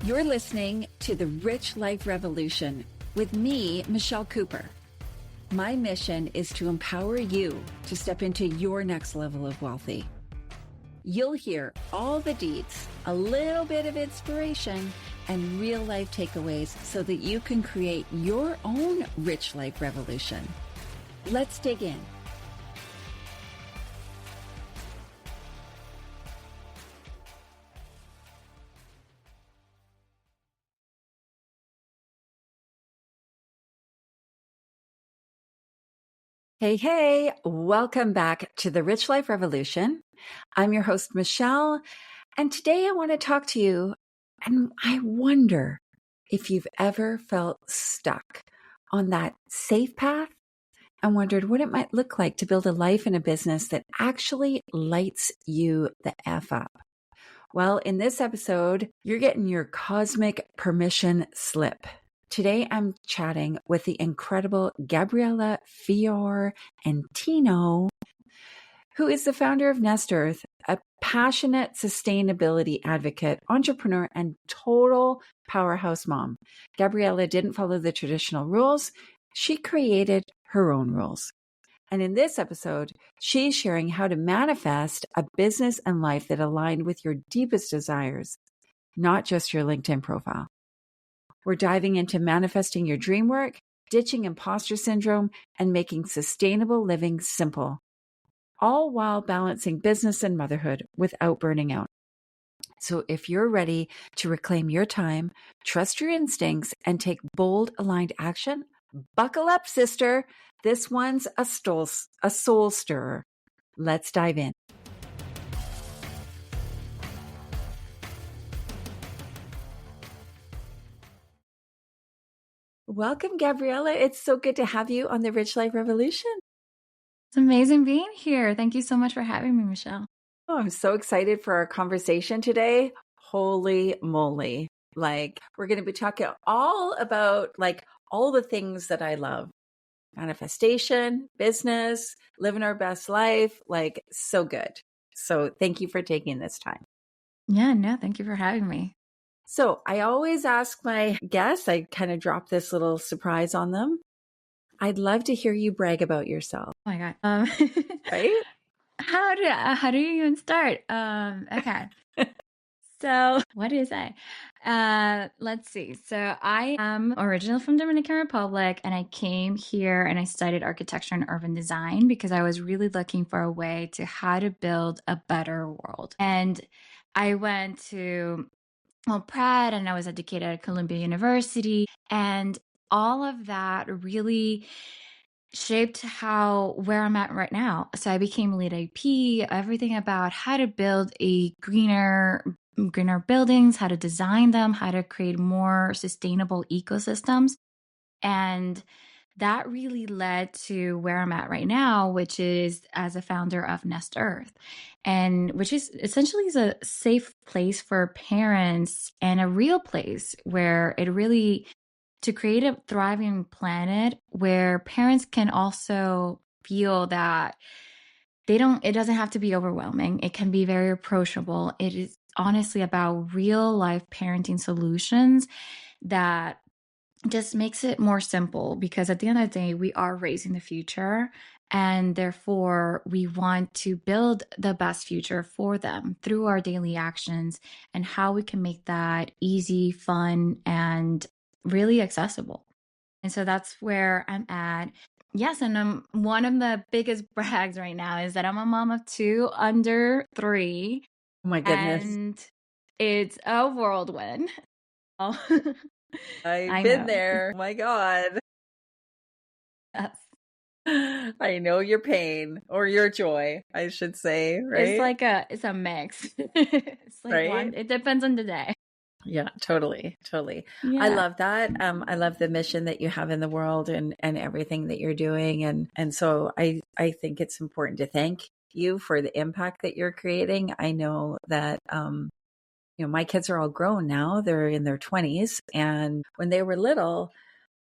You're listening to The Rich Life Revolution with me, Michelle Cooper. My mission is to empower you to step into your next level of wealthy. You'll hear all the deets, a little bit of inspiration, and real life takeaways so that you can create your own rich life revolution. Let's dig in. Hey, welcome back to the Rich Life Revolution. I'm your host, Michelle, and today I want to talk to you, and I wonder if you've ever felt stuck on that safe path and wondered what it might look like to build a life and a business that actually lights you the F up. Well, in this episode, you're getting your cosmic permission slip. Today, I'm chatting with the incredible Gabriela Fiorentino, who is the founder of Nest Earth, a passionate sustainability advocate, entrepreneur, and total powerhouse mom. Gabriela didn't follow the traditional rules. She created her own rules. And in this episode, she's sharing how to manifest a business and life that align with your deepest desires, not just your LinkedIn profile. We're diving into manifesting your dream work, ditching imposter syndrome, and making sustainable living simple, all while balancing business and motherhood without burning out. So if you're ready to reclaim your time, trust your instincts, and take bold, aligned action, buckle up, sister. This one's a soul stirrer. Let's dive in. Welcome, Gabriela. It's so good to have you on the Rich Life Revolution. It's amazing being here. Thank you so much for having me, Michelle. Oh, I'm so excited for our conversation today. Holy moly. We're going to be talking all about all the things that I love. Manifestation, business, living our best life, so good. So thank you for taking this time. Yeah, no, thank you for having me. So I always ask my guests, I kind of drop this little surprise on them. I'd love to hear you brag about yourself. Oh my God. Right? How do you even start? Okay. So what do you say? Let's see. So I am originally from Dominican Republic, and I came here and I studied architecture and urban design because I was really looking for a way to how to build a better world. And I went to Pratt, and I was educated at Columbia University, and all of that really shaped where I'm at right now. So I became lead IP, everything about how to build a greener buildings, how to design them, how to create more sustainable ecosystems. And that really led to where I'm at right now, which is as a founder of Nest Earth, and which is essentially is a safe place for parents and a real place where it really to create a thriving planet where parents can also feel that it doesn't have to be overwhelming. It can be very approachable. It is honestly about real life parenting solutions that just makes it more simple, because at the end of the day, we are raising the future, and therefore we want to build the best future for them through our daily actions and how we can make that easy, fun, and really accessible. And so that's where I'm at. Yes, and one of the biggest brags right now is that I'm a mom of 2 under 3. Oh my goodness. And it's a whirlwind. Oh. I've been there. Oh my God. Yes. I know your pain, or your joy, I should say, right? It's a mix. It's like right? it depends on the day. Yeah, totally. Yeah. I love that. I love the mission that you have in the world and everything that you're doing. And so I think it's important to thank you for the impact that you're creating. I know that, my kids are all grown now. They're in their 20s. And when they were little,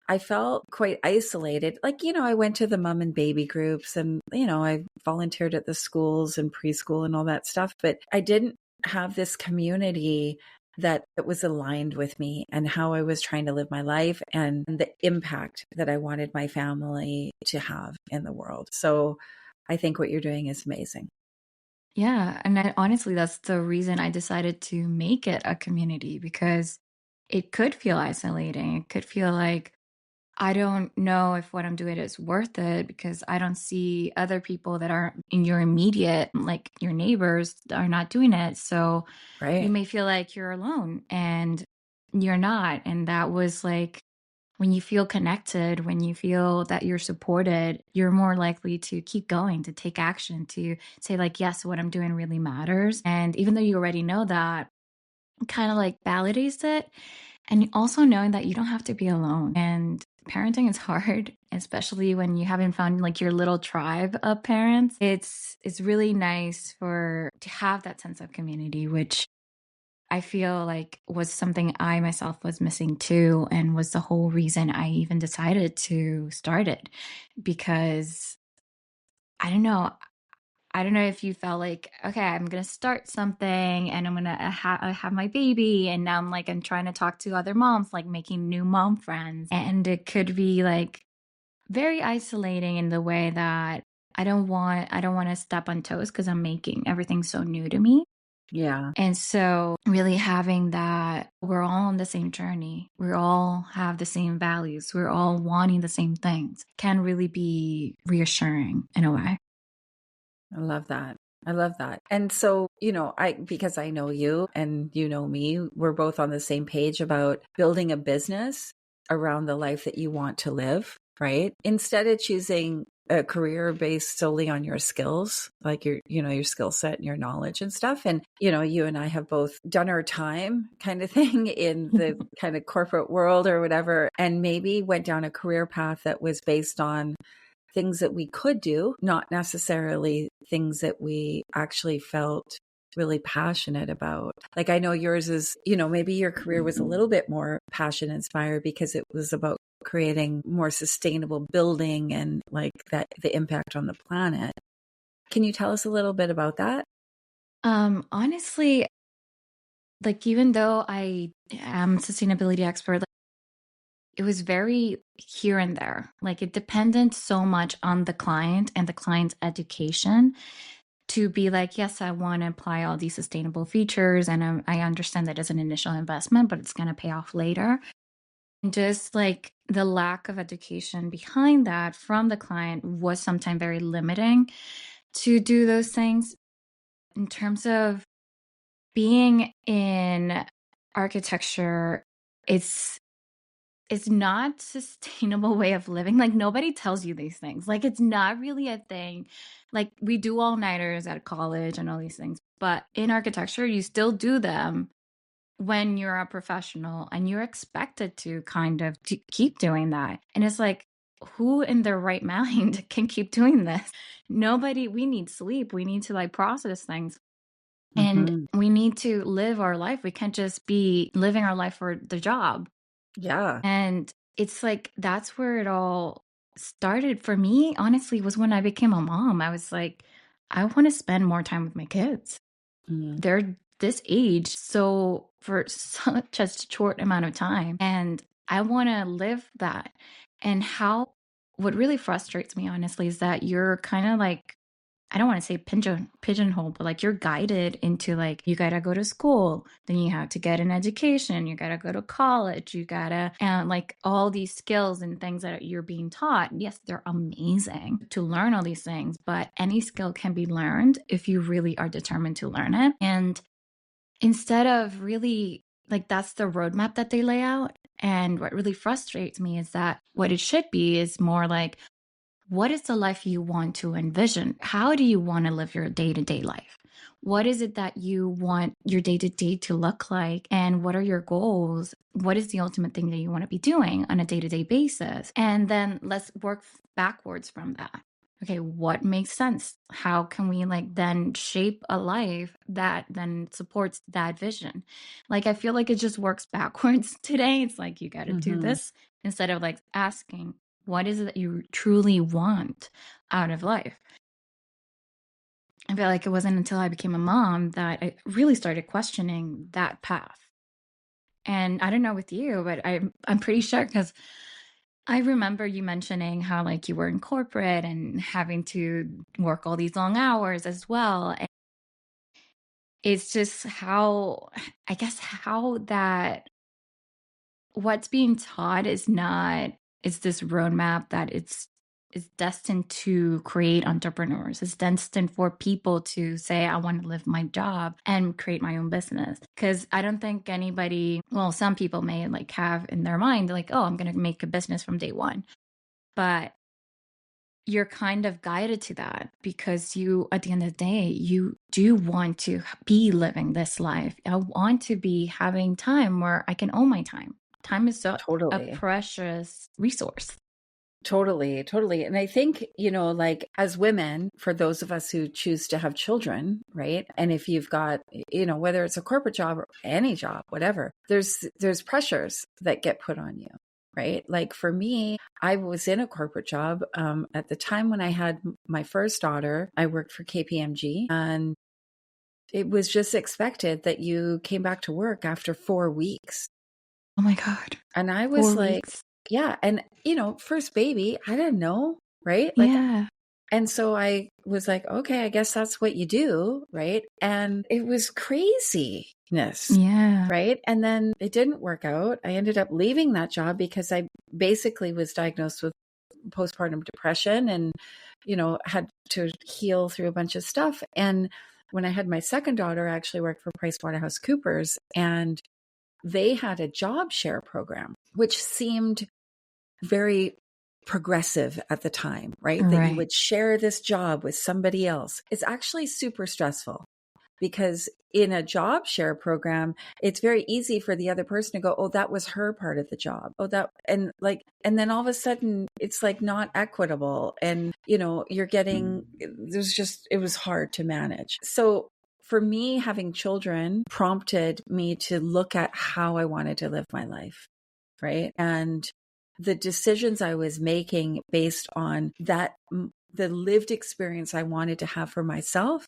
I felt quite isolated. I went to the mom and baby groups, and, I volunteered at the schools and preschool and all that stuff, but I didn't have this community that it was aligned with me and how I was trying to live my life and the impact that I wanted my family to have in the world. So I think what you're doing is amazing. Yeah, and honestly, that's the reason I decided to make it a community, because it could feel isolating. It could feel like I don't know if what I'm doing is worth it, because I don't see other people that are in your immediate, like your neighbors, are not doing it. So you Right. may feel like you're alone, and you're not. And that was like, when you feel connected, when you feel that you're supported, you're more likely to keep going, to take action, to say, like, yes, what I'm doing really matters. And even though you already know that, it kind of like validates it. And also knowing that you don't have to be alone. And parenting is hard, especially when you haven't found like your little tribe of parents. It's really nice to have that sense of community, which I feel like was something I myself was missing too, and was the whole reason I even decided to start it. Because I don't know, I don't know if you felt like, okay, I'm gonna start something and I'm gonna have my baby, and now I'm trying to talk to other moms, like making new mom friends, and it could be like very isolating in the way that I don't want to step on toes because I'm making everything so new to me. Yeah. And so really having that we're all on the same journey, we all have the same values, we're all wanting the same things, can really be reassuring in a way. I love that. I love that. And so, because I know you and you know me, we're both on the same page about building a business around the life that you want to live, right? Instead of choosing a career based solely on your skills, like your skill set and your knowledge and stuff. And, you and I have both done our time kind of thing in the kind of corporate world or whatever, and maybe went down a career path that was based on things that we could do, not necessarily things that we actually felt really passionate about. Like I know yours is, maybe your career was a little bit more passion inspired because it was about creating more sustainable building and like that the impact on the planet. Can you tell us a little bit about that? Honestly, like even though I am a sustainability expert, it was very here and there. Like it depended so much on the client and the client's education to be like, yes, I want to apply all these sustainable features. And I understand that as an initial investment, but it's going to pay off later. And just like the lack of education behind that from the client was sometimes very limiting to do those things. In terms of being in architecture, it's not sustainable way of living. Like nobody tells you these things. Like it's not really a thing. Like we do all-nighters at college and all these things, but in architecture you still do them when you're a professional, and you're expected to kind of keep doing that. And it's like, who in their right mind can keep doing this? Nobody. We need sleep, we need to like process things, and Mm-hmm. we need to live our life. We can't just be living our life for the job. Yeah. And it's like, that's where it all started for me, honestly, was when I became a mom. I was like, I want to spend more time with my kids. Mm. They're this age, so for such a short amount of time. And I want to live that. And what really frustrates me, honestly, is that you're kind of like, I don't want to say pigeonhole, but like you're guided into like, you got to go to school, then you have to get an education, you got to go to college, you got to, and like all these skills and things that you're being taught. Yes, they're amazing to learn all these things, but any skill can be learned if you really are determined to learn it. And instead of really, like, that's the roadmap that they lay out. And what really frustrates me is that what it should be is more like, what is the life you want to envision? How do you want to live your day-to-day life? What is it that you want your day-to-day to look like? And what are your goals? What is the ultimate thing that you want to be doing on a day-to-day basis? And then let's work backwards from that. Okay, what makes sense? How can we like then shape a life that then supports that vision? Like I feel like it just works backwards today. It's like you got to do Mm-hmm. this instead of like asking, what is it that you truly want out of life? I feel like it wasn't until I became a mom that I really started questioning that path. And I don't know with you, but I'm pretty sure because I remember you mentioning how like you were in corporate and having to work all these long hours as well. And it's just how, I guess, how that what's being taught is not, is this roadmap that it's is destined to create entrepreneurs. It's destined for people to say, I want to live my job and create my own business. Because I don't think anybody, well, some people may like have in their mind, like, oh, I'm going to make a business from day one. But you're kind of guided to that because you, at the end of the day, you do want to be living this life. I want to be having time where I can own my time. Time is a Totally. precious resource. Totally, totally. And I think, like as women, for those of us who choose to have children, right? And if you've got, whether it's a corporate job or any job, whatever, there's pressures that get put on you, right? Like for me, I was in a corporate job at the time when I had my first daughter. I worked for KPMG, and it was just expected that you came back to work after 4 weeks. Oh my God. And I was 4 weeks. like, yeah. And, first baby, I didn't know, right? Like, Yeah. and so I was like, okay, I guess that's what you do, right? And it was craziness, Yeah. right? And then it didn't work out. I ended up leaving that job because I basically was diagnosed with postpartum depression and, had to heal through a bunch of stuff. And when I had my second daughter, I actually worked for PricewaterhouseCoopers, and they had a job share program, which seemed very progressive at the time, right? That you Right. would share this job with somebody else. It's actually super stressful because in a job share program, it's very easy for the other person to go, oh, that was her part of the job. Oh, and then all of a sudden it's like not equitable. And, you're getting, it was hard to manage. So for me, having children prompted me to look at how I wanted to live my life, right? And the decisions I was making based on that, the lived experience I wanted to have for myself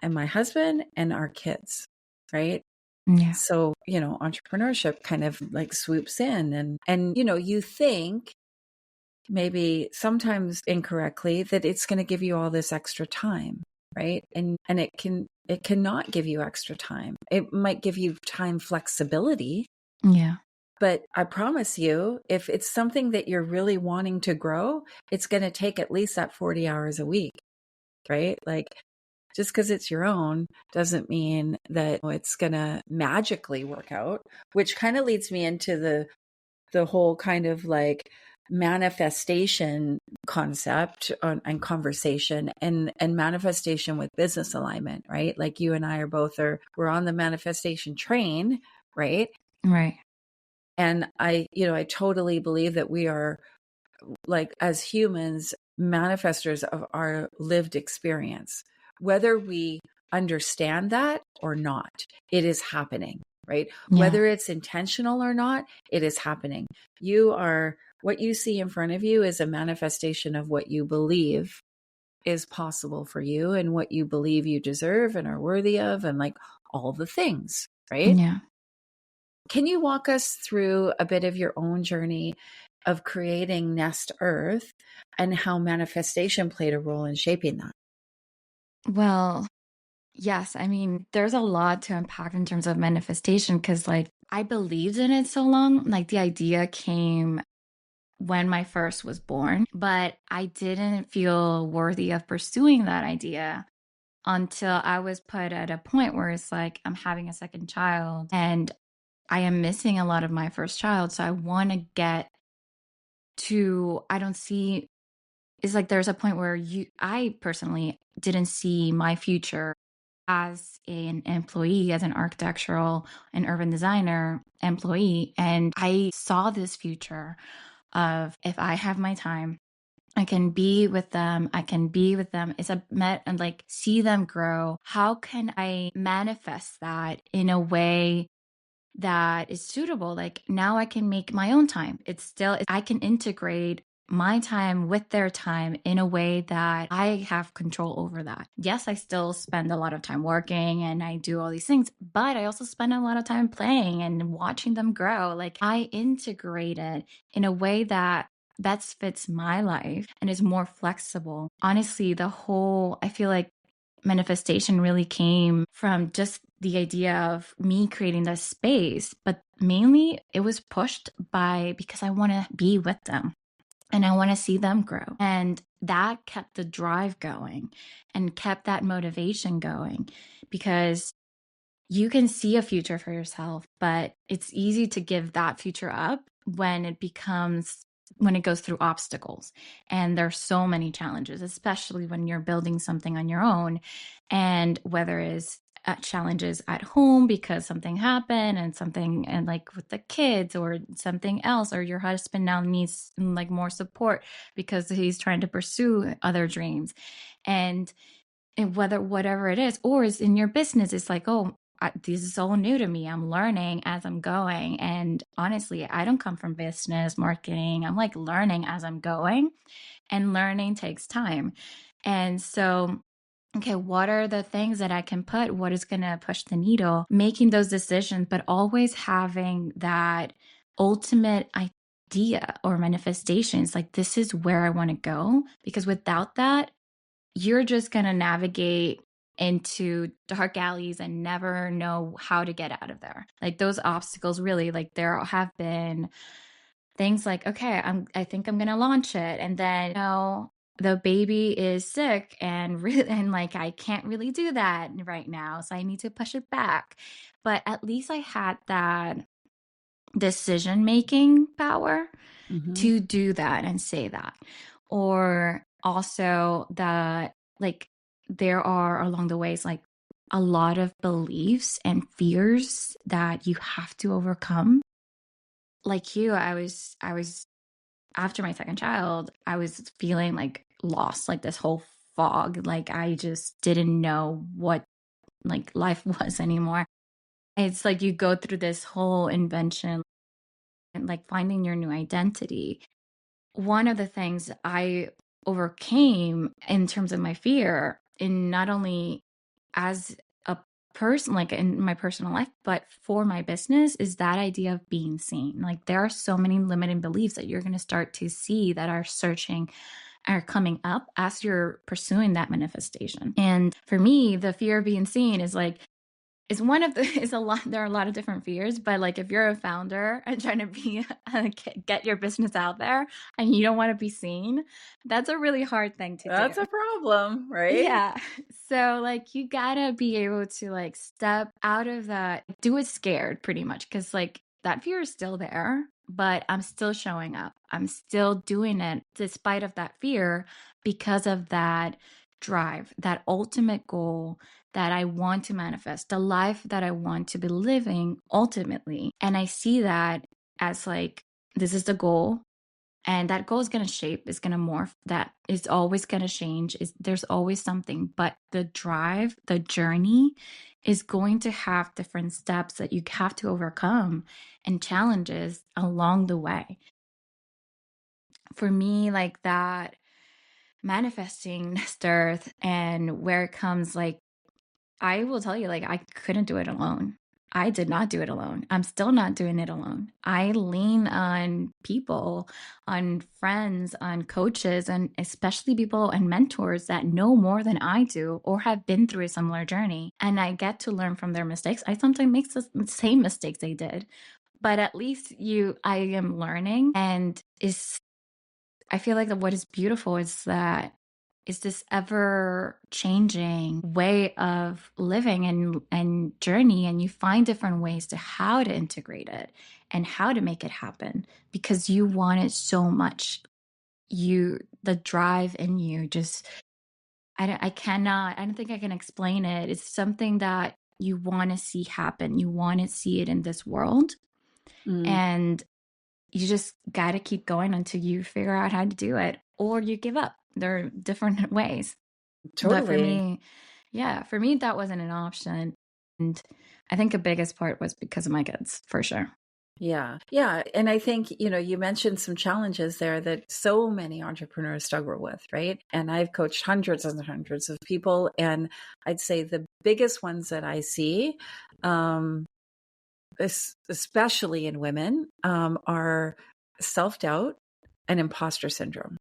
and my husband and our kids, right? Yeah. So, entrepreneurship kind of like swoops in, and you think maybe sometimes incorrectly that it's going to give you all this extra time, right? And it cannot give you extra time. It might give you time flexibility. Yeah. But I promise you, if it's something that you're really wanting to grow, it's going to take at least that 40 hours a week, right? Like just because it's your own doesn't mean that it's going to magically work out, which kind of leads me into the whole kind of like manifestation concept and conversation and manifestation with business alignment, right? Like you and I we're on the manifestation train, right? Right. And I totally believe that we are, like, as humans, manifestors of our lived experience, whether we understand that or not, it is happening, right? Yeah. Whether it's intentional or not, it is happening. What you see in front of you is a manifestation of what you believe is possible for you and what you believe you deserve and are worthy of, and like all the things, right? Yeah. Can you walk us through a bit of your own journey of creating Nest Earth and how manifestation played a role in shaping that? Well, yes. I mean, there's a lot to unpack in terms of manifestation because, like, I believed in it so long. Like, the idea came when my first was born, but I didn't feel worthy of pursuing that idea until I was put at a point where it's like I'm having a second child and I am missing a lot of my first child. So I want to get to, I don't see, it's like there's a point where I personally didn't see my future as an employee, as an architectural and urban designer employee. And I saw this future of if I have my time, I can be with them. I can be with them. It's a met and like see them grow. How can I manifest that in a way that is suitable? Like now I can make my own time. I can integrate my time with their time in a way that I have control over that. Yes, I still spend a lot of time working and I do all these things, but I also spend a lot of time playing and watching them grow. Like I integrate it in a way that best fits my life and is more flexible. Honestly, I feel like manifestation really came from just the idea of me creating this space, but mainly it was pushed by because I want to be with them and I want to see them grow. And that kept the drive going and kept that motivation going, because you can see a future for yourself, but it's easy to give that future up when it goes through obstacles. And there's so many challenges, especially when you're building something on your own. And whether it's challenges at home because something happened and like with the kids or something else, or your husband now needs like more support because he's trying to pursue other dreams. And whatever it is, or is in your business, it's like, oh, this is all new to me. I'm learning as I'm going. And honestly, I don't come from business marketing. I'm like learning as I'm going, and learning takes time. And so, okay, what are the things that I can put? What is going to push the needle? Making those decisions, but always having that ultimate idea or manifestations. Like, this is where I want to go. Because without that, you're just going to navigate into dark alleys and never know how to get out of there. Like those obstacles, really, like there have been things like, okay, I think I'm going to launch it. And then, the baby is sick and like, I can't really do that right now. So I need to push it back. But at least I had that decision-making power to do that and say that. Or also that, like, there are along the ways, like a lot of beliefs and fears that you have to overcome. Like I was after my second child, I was feeling like lost, like this whole fog. Like I just didn't know what like life was anymore. It's like you go through this whole invention and like finding your new identity. One of the things I overcame in terms of my fear, in not only as a person, like in my personal life, but for my business, is that idea of being seen. Like there are so many limiting beliefs that you're going to start to see that are coming up as you're pursuing that manifestation. And for me, the fear of being seen is like, there are a lot of different fears, but like if you're a founder and trying to get your business out there and you don't want to be seen, that's a really hard thing to do. That's a problem, right? Yeah. So like you gotta be able to like step out of that, do it scared pretty much, because like that fear is still there, but I'm still showing up. I'm still doing it despite of that fear, because of that drive, that ultimate goal that I want to manifest, the life that I want to be living ultimately. And I see that as like, this is the goal. And that goal is going to shape, is going to morph. That is always going to change. There's always something, but the drive, the journey is going to have different steps that you have to overcome and challenges along the way. For me, like that manifesting Nest Earth and where it comes, like, I will tell you, like, I couldn't do it alone. I did not do it alone. I'm still not doing it alone. I lean on people, on friends, on coaches, and especially people and mentors that know more than I do or have been through a similar journey. And I get to learn from their mistakes. I sometimes make the same mistakes they did, but at least I am learning. And I feel like what is beautiful is that is this ever changing way of living and journey, and you find different ways to how to integrate it and how to make it happen because you want it so much. The drive in you just, I don't think I can explain it. It's something that you want to see happen. You want to see it in this world. And you just got to keep going until you figure out how to do it, or you give up. There are different ways. Totally. But for me, that wasn't an option. And I think the biggest part was because of my kids, for sure. Yeah. Yeah. And I think, you mentioned some challenges there that so many entrepreneurs struggle with, right? And I've coached hundreds and hundreds of people. And I'd say the biggest ones that I see, especially in women, are self-doubt and imposter syndrome,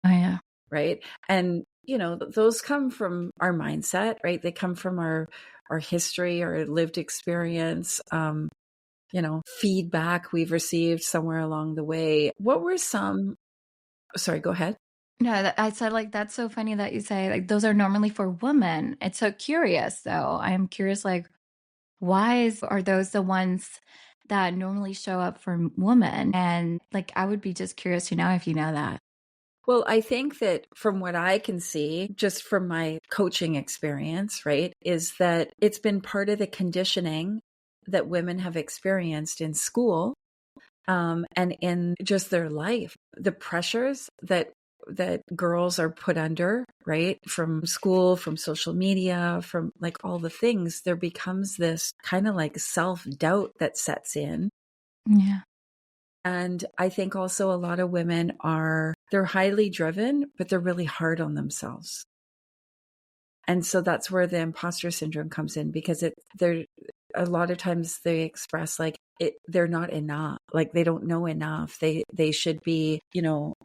Oh, yeah. right? And, those come from our mindset, right? They come from our history, our lived experience, feedback we've received somewhere along the way. What were some, sorry, go ahead. No, I said, like, that's so funny that you say, like, those are normally for women. It's so curious, though. I am curious, like, are those the ones that normally show up for women? And, like, I would be just curious to know if you know that. Well, I think that from what I can see, just from my coaching experience, right, is that it's been part of the conditioning that women have experienced in school, and in just their life, the pressures that girls are put under, right, from school, from social media, from like all the things, there becomes this kind of like self-doubt that sets in. Yeah. And I think also a lot of women they're highly driven, but they're really hard on themselves. And so that's where the imposter syndrome comes in, because they're a lot of times they express like they're not enough, like they don't know enough. They should be,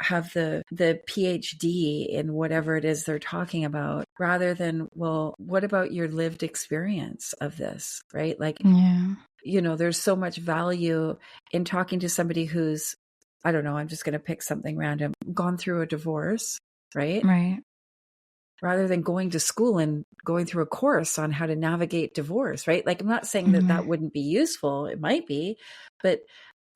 have the PhD in whatever it is they're talking about, rather than, well, what about your lived experience of this, right? Like, Yeah. there's so much value in talking to somebody who's, I don't know, I'm just going to pick something random, gone through a divorce, right? Right. Rather than going to school and going through a course on how to navigate divorce, right? Like, I'm not saying that Mhm. that wouldn't be useful. It might be, but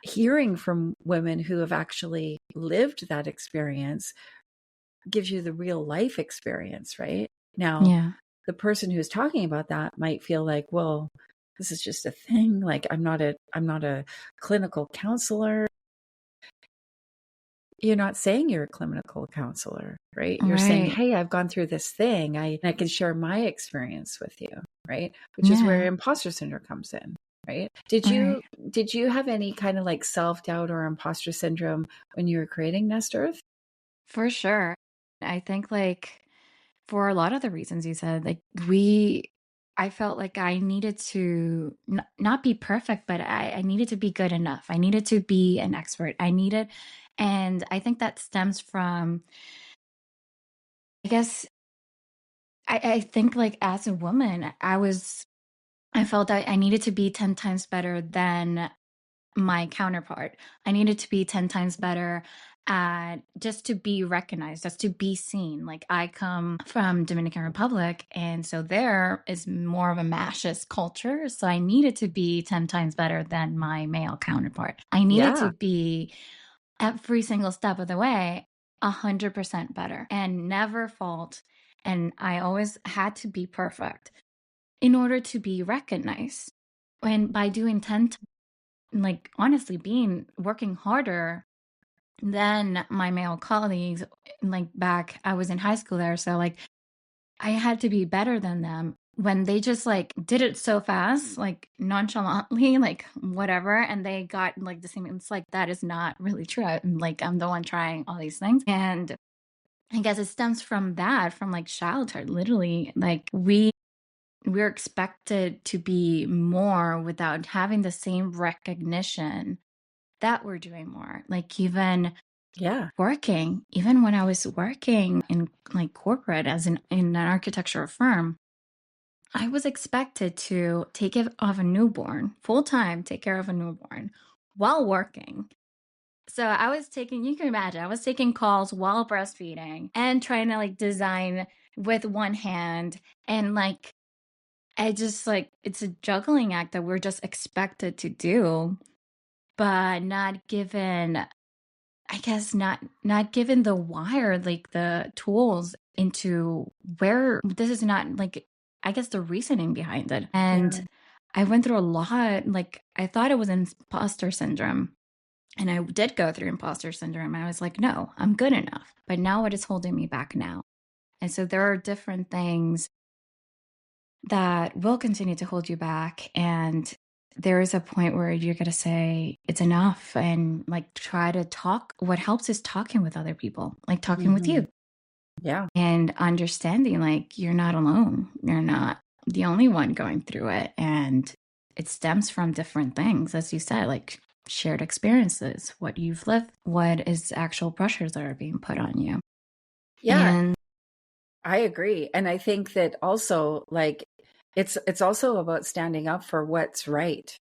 hearing from women who have actually lived that experience gives you the real life experience, right? Now, Yeah. the person who's talking about that might feel like, well, this is just a thing. Like, I'm not a clinical counselor. You're not saying you're a clinical counselor, right? You're saying, Right. hey, I've gone through this thing. I can share my experience with you, right? Which is where Yeah. imposter syndrome comes in, right? Did Right. you have any kind of like self-doubt or imposter syndrome when you were creating Nest Earth? For sure. I think, like, for a lot of the reasons you said, like, I felt like I needed to not be perfect, but I needed to be good enough. I needed to be an expert. And I think that stems from, I guess, I think, like, as a woman, I felt that I needed to be 10 times better than my counterpart. I needed to be 10 times better at just to be recognized, just to be seen. Like, I come from Dominican Republic, and so there is more of a machist culture. So I needed to be 10 times better than my male counterpart. I needed Yeah. to be every single step of the way 100% better and never fault. And I always had to be perfect in order to be recognized. And by doing 10, like, honestly, working harder than my male colleagues, like, back, I was in high school there. So, like, I had to be better than them when they just, like, did it so fast, like, nonchalantly, like, whatever. And they got like the same. It's like, that is not really true. Like, I'm the one trying all these things. And I guess it stems from that, from like childhood, literally. Like, we're expected to be more without having the same recognition that we're doing more. Like, Yeah. even when I was working in like corporate in an architectural firm, I was expected to take care of a newborn, full time, take care of a newborn while working. So you can imagine, I was taking calls while breastfeeding and trying to like design with one hand. And like, I just like, it's a juggling act that we're just expected to do, but not given, I guess, not given the wire, like the tools into where this is not like, I guess, the reasoning behind it. Yeah. And I went through a lot. Like, I thought it was imposter syndrome. And I did go through imposter syndrome. I was like, no, I'm good enough. But now what is holding me back now? And so there are different things that will continue to hold you back. And there is a point where you're going to say it's enough and like try to talk. What helps is talking with other people, like talking with you. Yeah. And understanding like you're not alone. You're not the only one going through it. And it stems from different things, as you said, like shared experiences, what you've lived, what is actual pressures that are being put on you. Yeah. And I agree. And I think that also like it's also about standing up for what's right.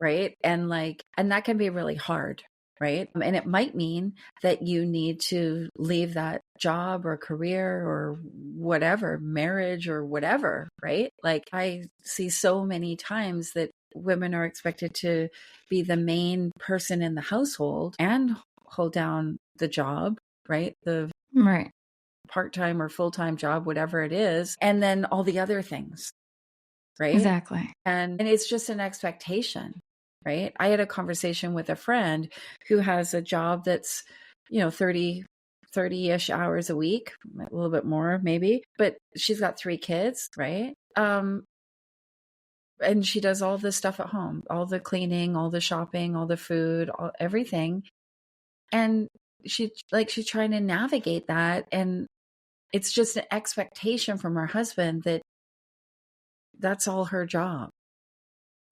Right. And that can be really hard. Right. And it might mean that you need to leave that job or career or whatever, marriage or whatever. Right. Like I see so many times that women are expected to be the main person in the household and hold down the job. Right. The right. part-time or full-time job, whatever it is, and then all the other things. Right. Exactly. And it's just an expectation. Right. I had a conversation with a friend who has a job that's, 30-ish hours a week, a little bit more maybe, but she's got 3 kids. Right. And she does all this stuff at home, all the cleaning, all the shopping, all the food, everything. And she's trying to navigate that. And it's just an expectation from her husband that that's all her job.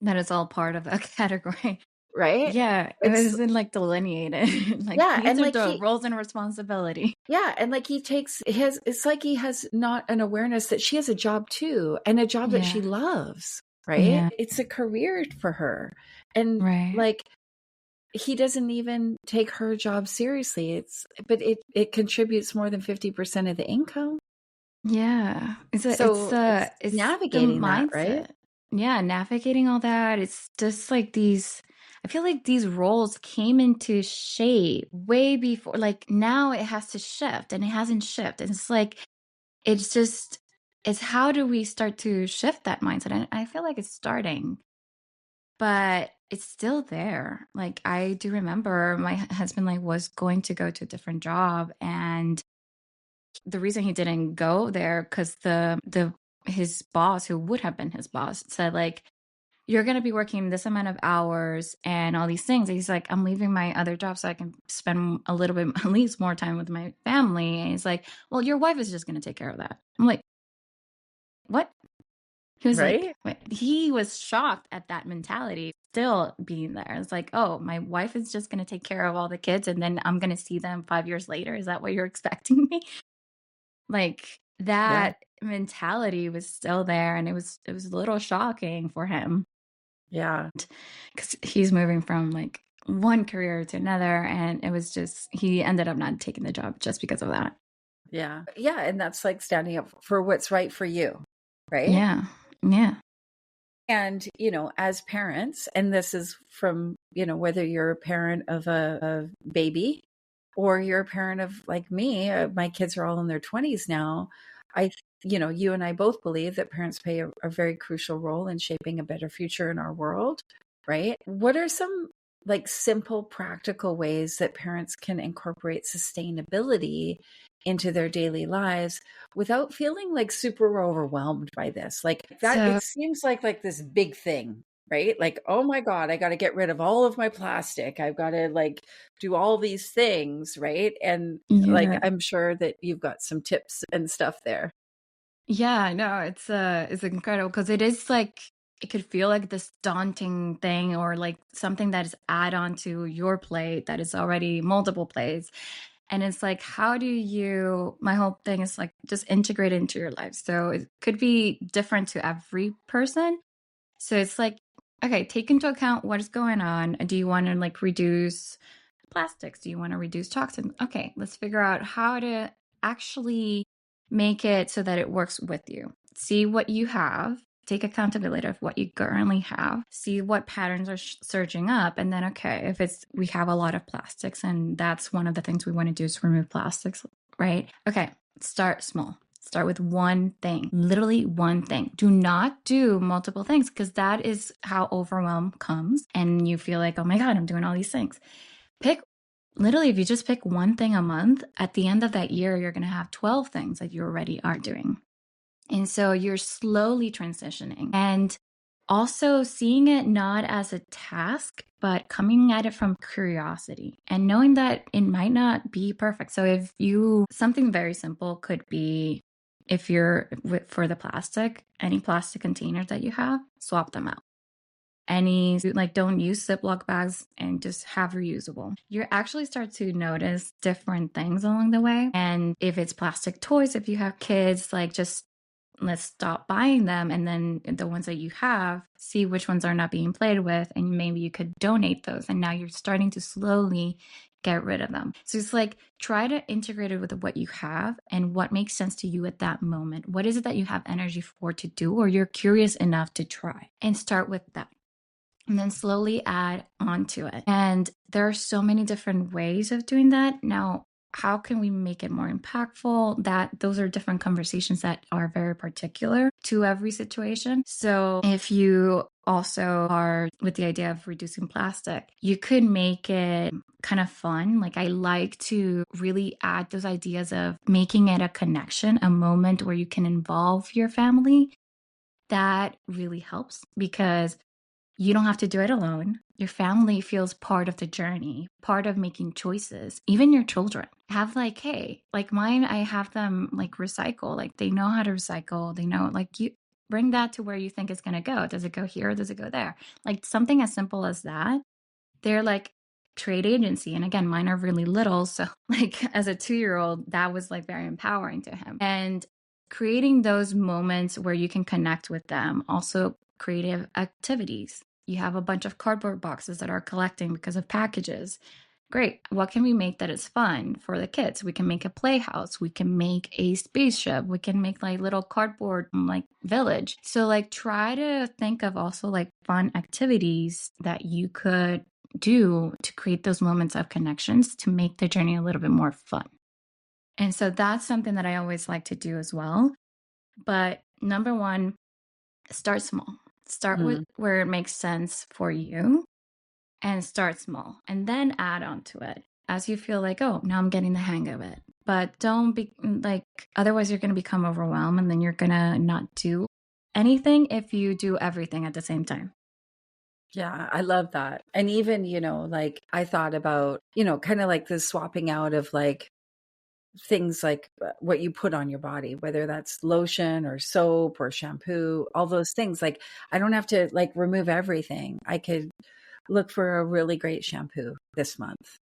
That is all part of that category. Right. Yeah. It wasn't like delineated. Like Yeah. these And are the roles and responsibility. yeah. And like it's like he has not an awareness that she has a job too, and a job that she loves. Right. Yeah. It's a career for her. And like, he doesn't even take her job seriously. But it contributes more than 50% of the income. Yeah. It's navigating the that, mindset. right? Yeah, navigating all that. It's just like I feel like these roles came into shape way before, like now it has to shift and it hasn't shifted. It's like, it's how do we start to shift that mindset? And I feel like it's starting, but it's still there. Like I do remember my husband like was going to go to a different job, and the reason he didn't go there because his boss, who would have been his boss, said like, you're going to be working this amount of hours and all these things. And he's like, I'm leaving my other job so I can spend a little bit, at least more time with my family. And he's like, well, your wife is just going to take care of that. I'm like, what? He was Right. like, what? He was shocked at that mentality still being there. It's like, oh, my wife is just going to take care of all the kids and then I'm going to see them 5 years later. Is that what you're expecting me? Like that mentality was still there, and it was a little shocking for him. Yeah. Because he's moving from like one career to another, and it was just, he ended up not taking the job just because of that. Yeah. Yeah. And that's like standing up for what's right for you. Right. Yeah. Yeah. And, as parents, and this is from, whether you're a parent of a baby or you're a parent of like me, my kids are all in their 20s now. You and I both believe that parents play a very crucial role in shaping a better future in our world. Right. What are some like simple, practical ways that parents can incorporate sustainability into their daily lives without feeling like super overwhelmed by this? Like that, it seems like this big thing, right? Like, oh my God, I got to get rid of all of my plastic. I've got to like do all these things, right? And like, I'm sure that you've got some tips and stuff there. Yeah, no, it's incredible because it is like, it could feel like this daunting thing or like something that is add on to your plate that is already multiple plates. And it's like, my whole thing is like, just integrate it into your life. So it could be different to every person. So it's like, okay, take into account what is going on. Do you want to like reduce plastics? Do you want to reduce toxins? Okay, let's figure out how to actually make it so that it works with you. See what you have. Take accountability of what you currently have. See what patterns are surging up. And then, okay, if we have a lot of plastics, and that's one of the things we want to do is remove plastics, right? Okay, start small. Start with one thing, literally one thing. Do not do multiple things because that is how overwhelm comes. And you feel like, oh my God, I'm doing all these things. Literally, if you just pick one thing a month, at the end of that year, you're going to have 12 things that you already are doing. And so you're slowly transitioning. And Also, seeing it not as a task, but coming at it from curiosity and knowing that it might not be perfect. So, if you, something very simple could be if you're for the plastic, any plastic containers that you have, swap them out. Any, like, don't use Ziploc bags and just have reusable. You actually start to notice different things along the way. And if it's plastic toys, if you have kids, like, just let's stop buying them, and then the ones that you have, see which ones are not being played with, and maybe you could donate those, and now you're starting to slowly get rid of them. So it's like, try to integrate it with what you have and what makes sense to you at that moment. What is it that you have energy for to do, or you're curious enough to try, and start with that, and then slowly add onto it. And there are so many different ways of doing that. Now, how can we make it more impactful? That those are different conversations that are very particular to every situation. So if you also are with the idea of reducing plastic, you could make it kind of fun. Like, I like to really add those ideas of making it a connection, a moment where you can involve your family. That really helps because you don't have to do it alone. Your family feels part of the journey, part of making choices. Even your children have, like, hey, like mine, I have them like recycle. Like, they know how to recycle. They know, like, you bring that to where you think it's going to go. Does it go here? Or does it go there? Like, something as simple as that. They're like trade agency. And again, mine are really little. So, like, as a 2-year-old, that was like very empowering to him. And creating those moments where you can connect with them. Also, creative activities. You have a bunch of cardboard boxes that are collecting because of packages. Great. What can we make that is fun for the kids? We can make a playhouse. We can make a spaceship. We can make like little cardboard like village. So, like, try to think of also like fun activities that you could do to create those moments of connections to make the journey a little bit more fun. And so that's something that I always like to do as well. But number one, start small. Start with where it makes sense for you, and start small, and then add on to it as you feel like, oh, now I'm getting the hang of it. But don't be like, otherwise you're going to become overwhelmed, and then you're going to not do anything if you do everything at the same time. Yeah, I love that. And even, like, I thought about, kind of like the swapping out of like things like what you put on your body, whether that's lotion or soap or shampoo, all those things. Like, I don't have to like remove everything. I could look for a really great shampoo this month,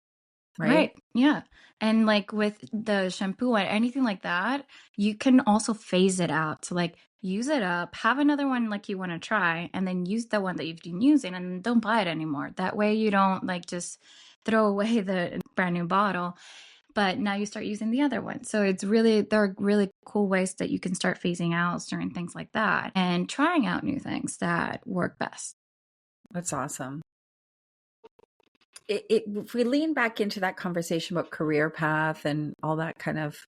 right? Right. Yeah. And like with the shampoo and anything like that, you can also phase it out. So, like, use it up, have another one like you want to try, and then use the one that you've been using, and don't buy it anymore. That way you don't like just throw away the brand new bottle, but now you start using the other one. So it's really, there are really cool ways that you can start phasing out certain things like that and trying out new things that work best. That's awesome. If we lean back into that conversation about career path and all that kind of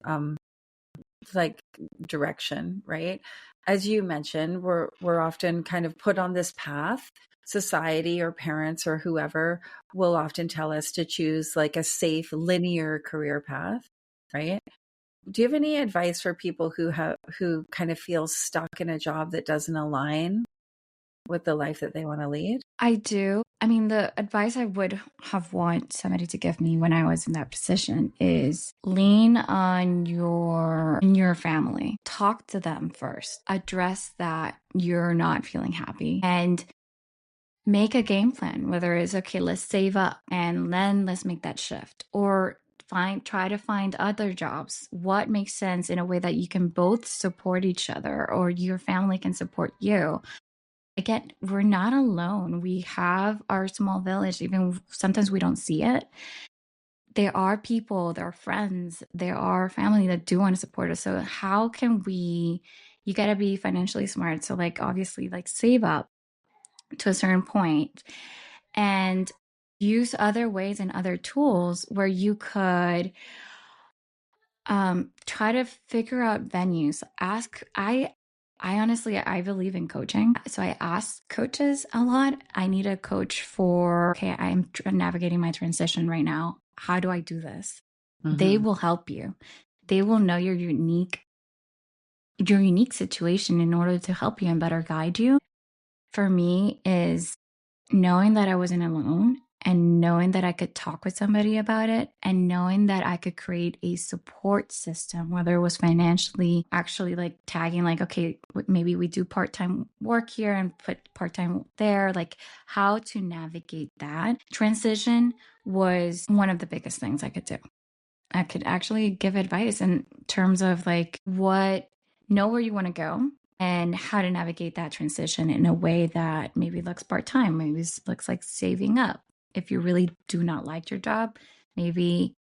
like direction, right? As you mentioned, we're often kind of put on this path. Society or parents or whoever will often tell us to choose like a safe, linear career path, right? Do you have any advice for people who kind of feel stuck in a job that doesn't align with the life that they want to lead? I do. I mean, the advice I would have want somebody to give me when I was in that position is lean on your family. Talk to them first. Address that you're not feeling happy, and make a game plan, whether it's okay, let's save up and then let's make that shift, or try to find other jobs. What makes sense in a way that you can both support each other, or your family can support you. Again, we're not alone. We have our small village, even sometimes we don't see it. There are people, there are friends, there are family that do want to support us. So how can you got to be financially smart. So, like, obviously, like, save up to a certain point and use other ways and other tools where you could try to figure out venues. I honestly, I believe in coaching. So I ask coaches a lot. I need a coach for, okay, I'm navigating my transition right now. How do I do this? They will help you. They will know your unique situation in order to help you and better guide you. for me is knowing that I wasn't alone and knowing that I could talk with somebody about it and knowing that I could create a support system, whether it was financially, actually like tagging, like, okay, maybe we do part-time work here and put part-time there, like how to navigate that transition was one of the biggest things I could do. I could actually give advice in terms of like know where you want to go and how to navigate that transition in a way that maybe looks part-time, maybe looks like saving up. If you really do not like your job, maybe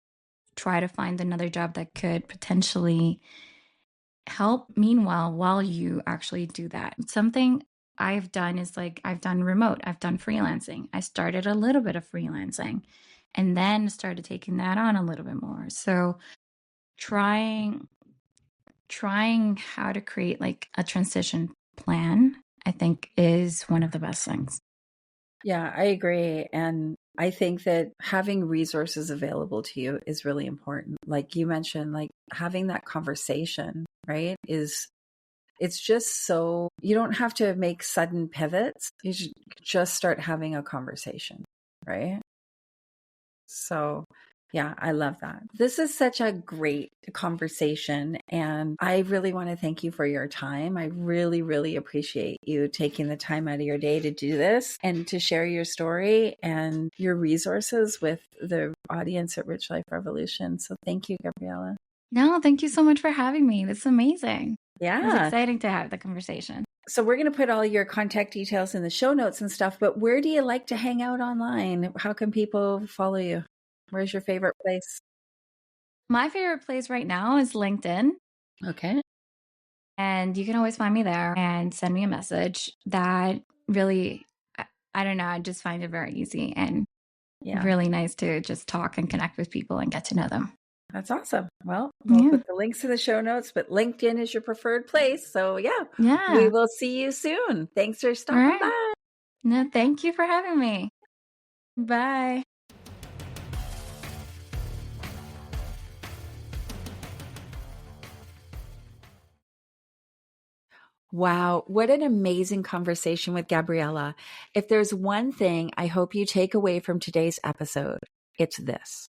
try to find another job that could potentially help meanwhile while you actually do that. Something I've done is like I've done remote, I've done freelancing. I started a little bit of freelancing and then started taking that on a little bit more. So trying how to create like a transition plan, I think is one of the best things. Yeah, I agree. And I think that having resources available to you is really important. Like you mentioned, like having that conversation, right? It's just so you don't have to make sudden pivots. You should just start having a conversation, right? So yeah, I love that. This is such a great conversation. And I really want to thank you for your time. I really, really appreciate you taking the time out of your day to do this and to share your story and your resources with the audience at Rich Life Revolution. So thank you, Gabriela. No, thank you so much for having me. That's amazing. Yeah. It was exciting to have the conversation. So we're going to put all your contact details in the show notes and stuff, but where do you like to hang out online? How can people follow you? Where's your favorite place? My favorite place right now is LinkedIn. Okay. And you can always find me there and send me a message. That really, I don't know, I just find it very easy and really nice to just talk and connect with people and get to know them. That's awesome. Well, we'll put the links in the show notes, but LinkedIn is your preferred place. So yeah, we will see you soon. Thanks for stopping by. No, thank you for having me. Bye. Wow, what an amazing conversation with Gabriela. If there's one thing I hope you take away from today's episode, it's this.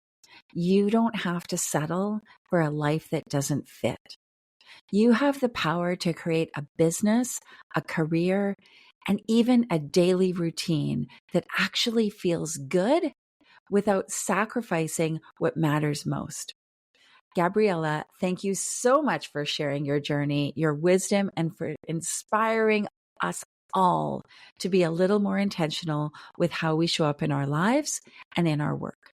You don't have to settle for a life that doesn't fit. You have the power to create a business, a career, and even a daily routine that actually feels good without sacrificing what matters most. Gabriela, thank you so much for sharing your journey, your wisdom, and for inspiring us all to be a little more intentional with how we show up in our lives and in our work.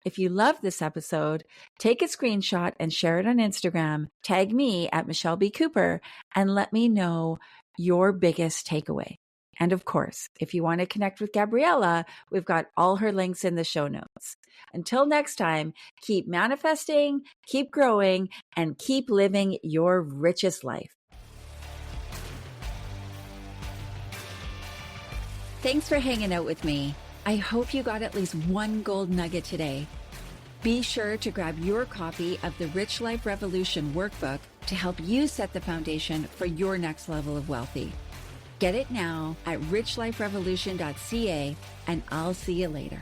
If you love this episode, take a screenshot and share it on Instagram, tag me at Michelle B. Cooper, and let me know your biggest takeaway. And of course, if you want to connect with Gabriela, we've got all her links in the show notes. Until next time, keep manifesting, keep growing, and keep living your richest life. Thanks for hanging out with me. I hope you got at least one gold nugget today. Be sure to grab your copy of the Rich Life Revolution workbook to help you set the foundation for your next level of wealthy. Get it now at richliferevolution.ca, and I'll see you later.